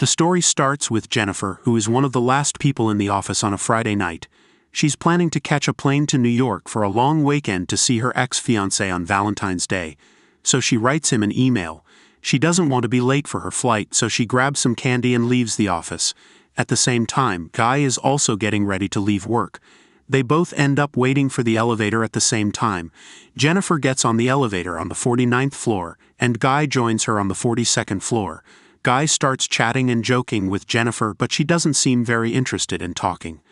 The story starts with Jennifer, who is one of the last people in the office on a Friday night. She's planning to catch a plane to New York for a long weekend to see her ex-fiancé on Valentine's Day. So she writes him an email. She doesn't want to be late for her flight, so she grabs some candy and leaves the office. At the same time, Guy is also getting ready to leave work. They both end up waiting for the elevator at the same time. Jennifer gets on the elevator on the 49th floor, and Guy joins her on the 42nd floor. Guy starts chatting and joking with Jennifer, but she doesn't seem very interested in talking.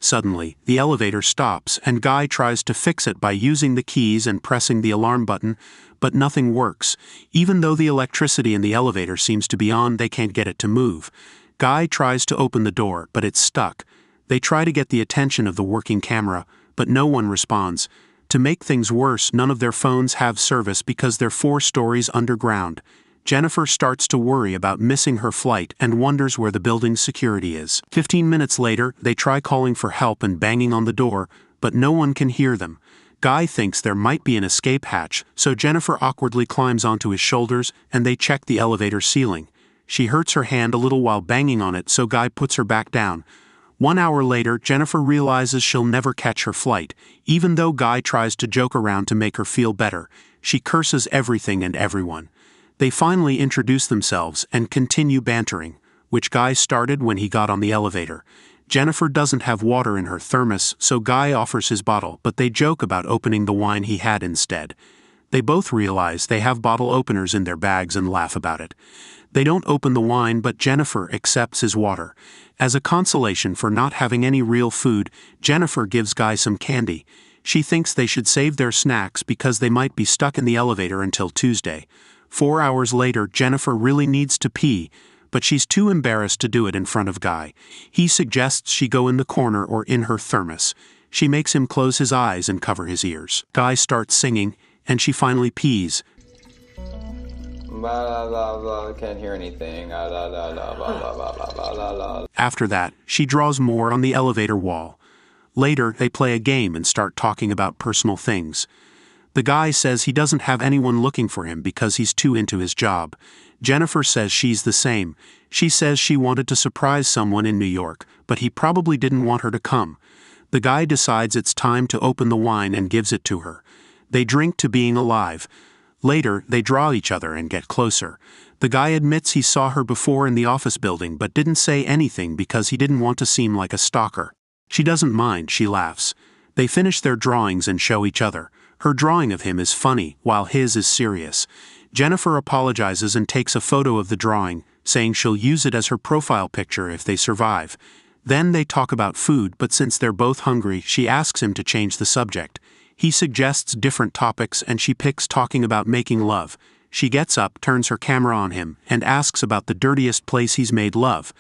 Suddenly, the elevator stops, and Guy tries to fix it by using the keys and pressing the alarm button, but nothing works. Even though the electricity in the elevator seems to be on, they can't get it to move. Guy tries to open the door, but it's stuck. They try to get the attention of the working camera, but no one responds. To make things worse, none of their phones have service because they're 4 stories underground. Jennifer starts to worry about missing her flight and wonders where the building's security is. 15 minutes later, they try calling for help and banging on the door, but no one can hear them. Guy thinks there might be an escape hatch, so Jennifer awkwardly climbs onto his shoulders and they check the elevator ceiling. She hurts her hand a little while banging on it, so Guy puts her back down. 1 hour later, Jennifer realizes she'll never catch her flight. Even though Guy tries to joke around to make her feel better, she curses everything and everyone. They finally introduce themselves and continue bantering, which Guy started when he got on the elevator. Jennifer doesn't have water in her thermos, so Guy offers his bottle, but they joke about opening the wine he had instead. They both realize they have bottle openers in their bags and laugh about it. They don't open the wine, but Jennifer accepts his water. As a consolation for not having any real food, Jennifer gives Guy some candy. She thinks they should save their snacks because they might be stuck in the elevator until Tuesday. 4 hours later, Jennifer really needs to pee, but she's too embarrassed to do it in front of Guy. He suggests she go in the corner or in her thermos. She makes him close his eyes and cover his ears. Guy starts singing, and she finally pees. Can't hear anything. After that, she draws more on the elevator wall. Later, they play a game and start talking about personal things. The guy says he doesn't have anyone looking for him because he's too into his job. Jennifer says she's the same. She says she wanted to surprise someone in New York, but he probably didn't want her to come. The guy decides it's time to open the wine and gives it to her. They drink to being alive. Later, they draw each other and get closer. The guy admits he saw her before in the office building but didn't say anything because he didn't want to seem like a stalker. She doesn't mind, she laughs. They finish their drawings and show each other. Her drawing of him is funny, while his is serious. Jennifer apologizes and takes a photo of the drawing, saying she'll use it as her profile picture if they survive. Then they talk about food, but since they're both hungry, she asks him to change the subject. He suggests different topics and she picks talking about making love. She gets up, turns her camera on him, and asks about the dirtiest place he's made love.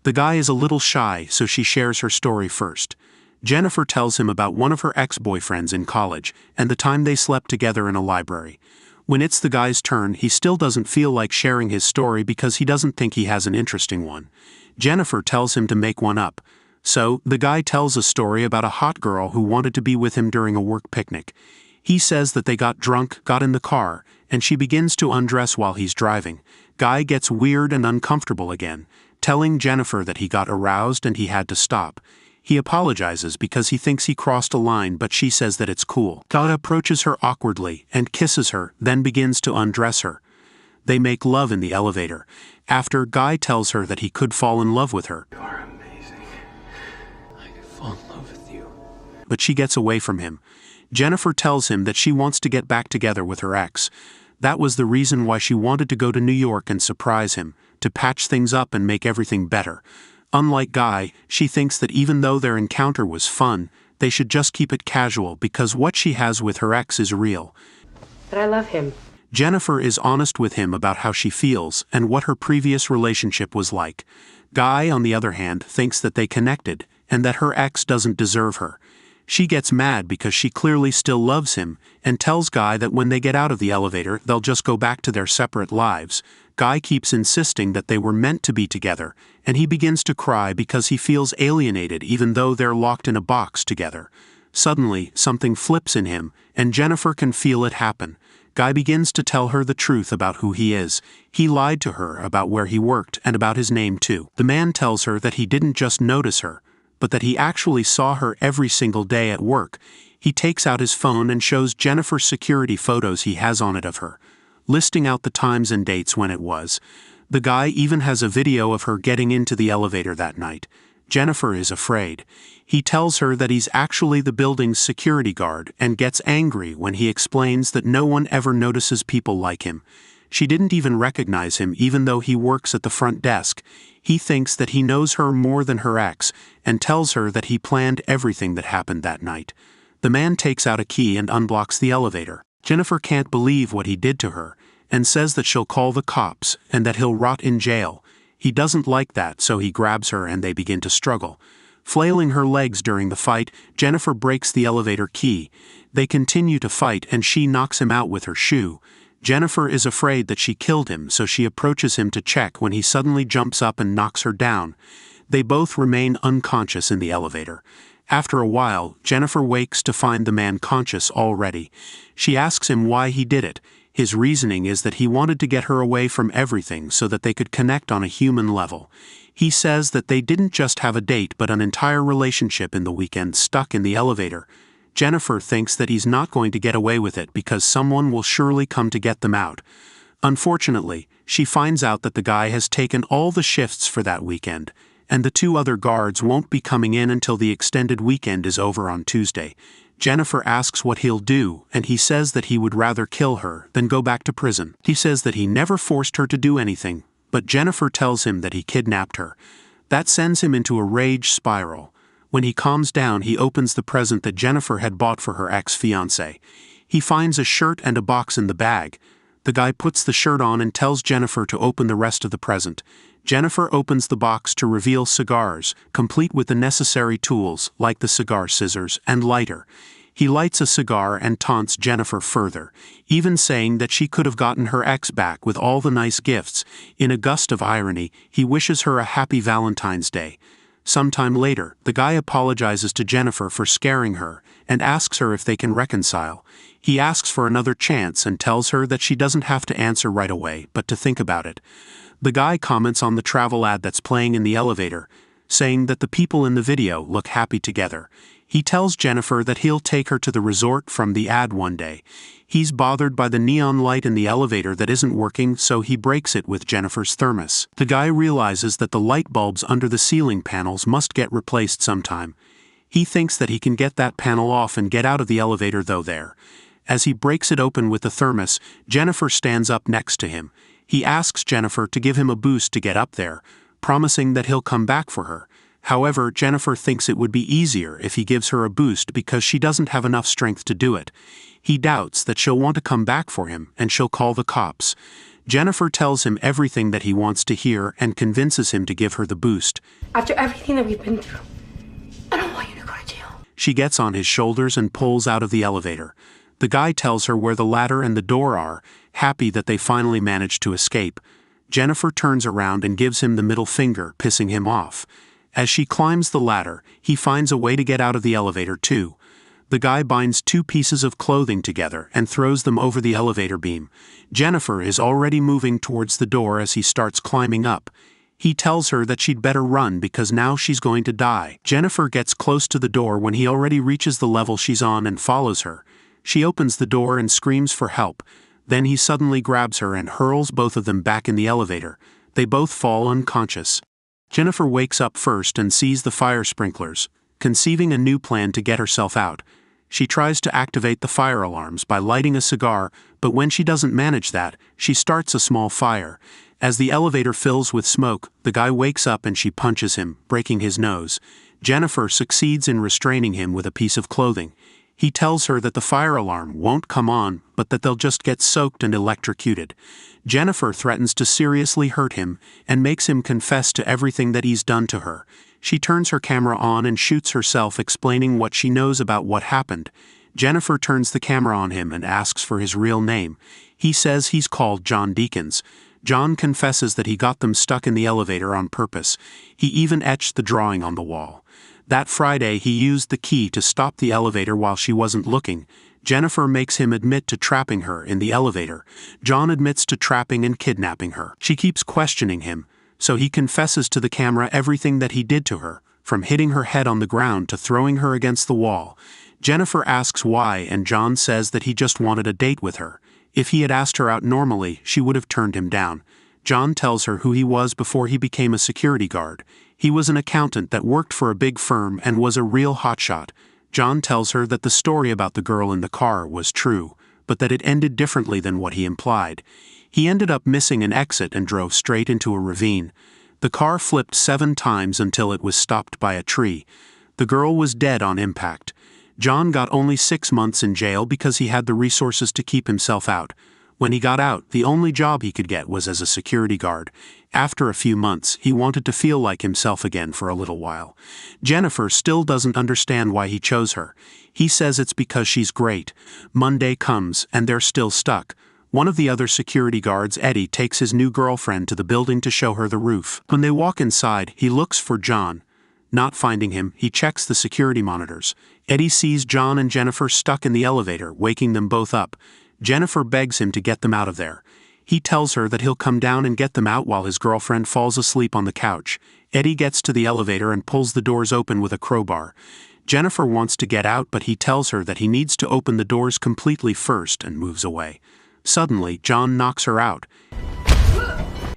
The guy is a little shy, so she shares her story first. Jennifer tells him about one of her ex-boyfriends in college and the time they slept together in a library. When it's the guy's turn, he still doesn't feel like sharing his story because he doesn't think he has an interesting one. Jennifer tells him to make one up. So, the guy tells a story about a hot girl who wanted to be with him during a work picnic. He says that they got drunk, got in the car, and she begins to undress while he's driving. Guy gets weird and uncomfortable again, telling Jennifer that he got aroused and he had to stop. He apologizes because he thinks he crossed a line, but she says that it's cool. Guy approaches her awkwardly and kisses her, then begins to undress her. They make love in the elevator. After, Guy tells her that he could fall in love with her. You are amazing. I could fall in love with you. But she gets away from him. Jennifer tells him that she wants to get back together with her ex. That was the reason why she wanted to go to New York and surprise him, to patch things up and make everything better. Unlike Guy, she thinks that even though their encounter was fun, they should just keep it casual because what she has with her ex is real. But I love him. Jennifer is honest with him about how she feels and what her previous relationship was like. Guy, on the other hand, thinks that they connected and that her ex doesn't deserve her. She gets mad because she clearly still loves him and tells Guy that when they get out of the elevator, they'll just go back to their separate lives. Guy keeps insisting that they were meant to be together, and he begins to cry because he feels alienated even though they're locked in a box together. Suddenly, something flips in him, and Jennifer can feel it happen. Guy begins to tell her the truth about who he is. He lied to her about where he worked and about his name too. The man tells her that he didn't just notice her, but that he actually saw her every single day at work. He takes out his phone and shows Jennifer security photos he has on it of her, listing out the times and dates when it was. The guy even has a video of her getting into the elevator that night. Jennifer is afraid. He tells her that he's actually the building's security guard and gets angry when he explains that no one ever notices people like him. She didn't even recognize him even though he works at the front desk. He thinks that he knows her more than her ex and tells her that he planned everything that happened that night. The man takes out a key and unblocks the elevator. Jennifer can't believe what he did to her and says that she'll call the cops and that he'll rot in jail. He doesn't like that, so he grabs her and they begin to struggle. Flailing her legs during the fight, Jennifer breaks the elevator key. They continue to fight and she knocks him out with her shoe. Jennifer is afraid that she killed him, so she approaches him to check when he suddenly jumps up and knocks her down. They both remain unconscious in the elevator. After a while, Jennifer wakes to find the man conscious already. She asks him why he did it. His reasoning is that he wanted to get her away from everything so that they could connect on a human level. He says that they didn't just have a date but an entire relationship in the weekend stuck in the elevator. Jennifer thinks that he's not going to get away with it because someone will surely come to get them out. Unfortunately, she finds out that the guy has taken all the shifts for that weekend, and the two other guards won't be coming in until the extended weekend is over on Tuesday. Jennifer asks what he'll do, and he says that he would rather kill her than go back to prison. He says that he never forced her to do anything, but Jennifer tells him that he kidnapped her. That sends him into a rage spiral. When he calms down, he opens the present that Jennifer had bought for her ex-fiancé. He finds a shirt and a box in the bag. The guy puts the shirt on and tells Jennifer to open the rest of the present. Jennifer opens the box to reveal cigars, complete with the necessary tools, like the cigar scissors and lighter. He lights a cigar and taunts Jennifer further, even saying that she could have gotten her ex back with all the nice gifts. In a gust of irony, he wishes her a happy Valentine's Day. Sometime later, the guy apologizes to Jennifer for scaring her and asks her if they can reconcile. He asks for another chance and tells her that she doesn't have to answer right away, but to think about it. The guy comments on the travel ad that's playing in the elevator, saying that the people in the video look happy together. He tells Jennifer that he'll take her to the resort from the ad one day. He's bothered by the neon light in the elevator that isn't working, so he breaks it with Jennifer's thermos. The guy realizes that the light bulbs under the ceiling panels must get replaced sometime. He thinks that he can get that panel off and get out of the elevator though there. As he breaks it open with the thermos, Jennifer stands up next to him. He asks Jennifer to give him a boost to get up there, promising that he'll come back for her. However, Jennifer thinks it would be easier if he gives her a boost because she doesn't have enough strength to do it. He doubts that she'll want to come back for him and she'll call the cops. Jennifer tells him everything that he wants to hear and convinces him to give her the boost. After everything that we've been through, I don't want you to go to jail. She gets on his shoulders and pulls out of the elevator. The guy tells her where the ladder and the door are, happy that they finally managed to escape. Jennifer turns around and gives him the middle finger, pissing him off. As she climbs the ladder, he finds a way to get out of the elevator too. The guy binds two pieces of clothing together and throws them over the elevator beam. Jennifer is already moving towards the door as he starts climbing up. He tells her that she'd better run because now she's going to die. Jennifer gets close to the door when he already reaches the level she's on and follows her. She opens the door and screams for help. Then he suddenly grabs her and hurls both of them back in the elevator. They both fall unconscious. Jennifer wakes up first and sees the fire sprinklers, conceiving a new plan to get herself out. She tries to activate the fire alarms by lighting a cigar, but when she doesn't manage that, she starts a small fire. As the elevator fills with smoke, the guy wakes up and she punches him, breaking his nose. Jennifer succeeds in restraining him with a piece of clothing. He tells her that the fire alarm won't come on, but that they'll just get soaked and electrocuted. Jennifer threatens to seriously hurt him and makes him confess to everything that he's done to her. She turns her camera on and shoots herself, explaining what she knows about what happened. Jennifer turns the camera on him and asks for his real name. He says he's called John Deacons. John confesses that he got them stuck in the elevator on purpose. He even etched the drawing on the wall. That Friday he used the key to stop the elevator while she wasn't looking. Jennifer makes him admit to trapping her in the elevator. John admits to trapping and kidnapping her. She keeps questioning him, so he confesses to the camera everything that he did to her, from hitting her head on the ground to throwing her against the wall. Jennifer asks why, and John says that he just wanted a date with her. If he had asked her out normally, she would have turned him down. John tells her who he was before he became a security guard. He was an accountant that worked for a big firm and was a real hotshot. John tells her that the story about the girl in the car was true, but that it ended differently than what he implied. He ended up missing an exit and drove straight into a ravine. The car flipped 7 times until it was stopped by a tree. The girl was dead on impact. John got only 6 months in jail because he had the resources to keep himself out. When he got out, the only job he could get was as a security guard. After a few months, he wanted to feel like himself again for a little while. Jennifer still doesn't understand why he chose her. He says it's because she's great. Monday comes, and they're still stuck. One of the other security guards, Eddie, takes his new girlfriend to the building to show her the roof. When they walk inside, he looks for John. Not finding him, he checks the security monitors. Eddie sees John and Jennifer stuck in the elevator, waking them both up. Jennifer begs him to get them out of there. He tells her that he'll come down and get them out while his girlfriend falls asleep on the couch. Eddie gets to the elevator and pulls the doors open with a crowbar. Jennifer wants to get out, but he tells her that he needs to open the doors completely first and moves away. Suddenly, John knocks her out.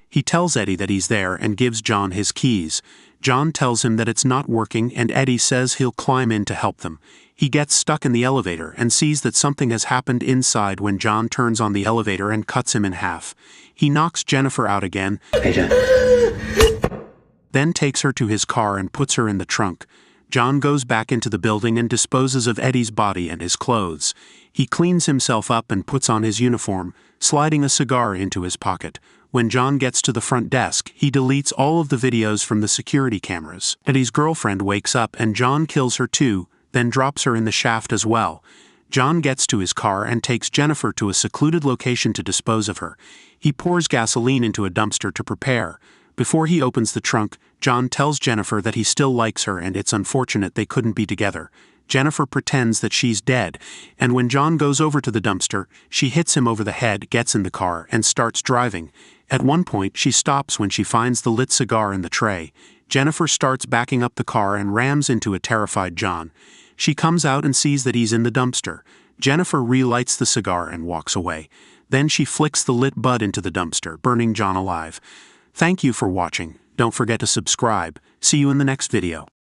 He tells Eddie that he's there and gives John his keys. John tells him that it's not working, and Eddie says he'll climb in to help them. He gets stuck in the elevator and sees that something has happened inside when John turns on the elevator and cuts him in half. He knocks Jennifer out again, then takes her to his car and puts her in the trunk. John goes back into the building and disposes of Eddie's body and his clothes. He cleans himself up and puts on his uniform, sliding a cigar into his pocket. When John gets to the front desk, he deletes all of the videos from the security cameras. Eddie's girlfriend wakes up and John kills her too, then drops her in the shaft as well. John gets to his car and takes Jennifer to a secluded location to dispose of her. He pours gasoline into a dumpster to prepare. Before he opens the trunk, John tells Jennifer that he still likes her and it's unfortunate they couldn't be together. Jennifer pretends that she's dead, and when John goes over to the dumpster, she hits him over the head, gets in the car, and starts driving. At one point, she stops when she finds the lit cigar in the tray. Jennifer starts backing up the car and rams into a terrified John. She comes out and sees that he's in the dumpster. Jennifer relights the cigar and walks away. Then she flicks the lit bud into the dumpster, burning John alive. Thank you for watching. Don't forget to subscribe. See you in the next video.